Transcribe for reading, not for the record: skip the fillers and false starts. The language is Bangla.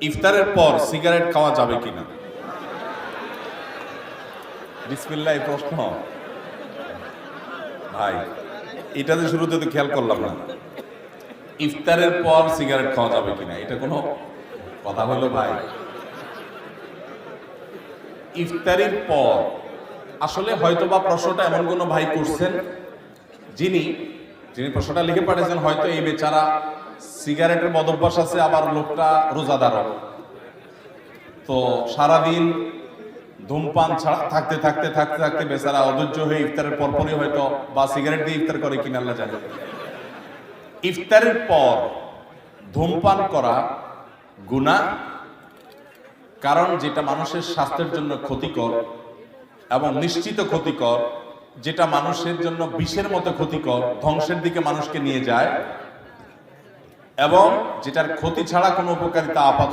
ইফতারের পর সিগারেট খাওয়া যাবে কিনা? বিসমিল্লাহ, এই প্রশ্ন ভাই, এটাতে শুরুতে তো খেয়াল করলাম না। ইফতারের পর সিগারেট খাওয়া যাবে কিনা, এটা কোনো কথা হলো ভাই? ইফতারির পর আসলে হয়তোবা প্রশ্নটা এমন কোনো ভাই করছেন যিনি প্রশ্নটা লিখে পাঠিয়েছেন, হয়তো এই বেচারা সিগারেটের বদভ্যাস আছে, আবার লোকটা রোজাদার, তো সারাদিন ধূমপান ছাড়া থাকতে থাকতে থাকতে থাকতে বেচারা অধৈর্য হয়ে ইফতারের পরপরই হয়তো বা সিগারেট দিয়ে ইফতার করে কিনা আল্লাহ জানে। ইফতারের পর ধূমপান করা গুনাহ, কারণ যেটা মানুষের স্বাস্থ্যের জন্য ক্ষতিকর এবং নিশ্চিত ক্ষতিকর, যেটা মানুষের জন্য বিষের মতো ক্ষতিকর, ধ্বংসের দিকে মানুষকে নিয়ে যায়, এবং যেটার ক্ষতি ছাড়া কোনো উপকারিতা আপাতত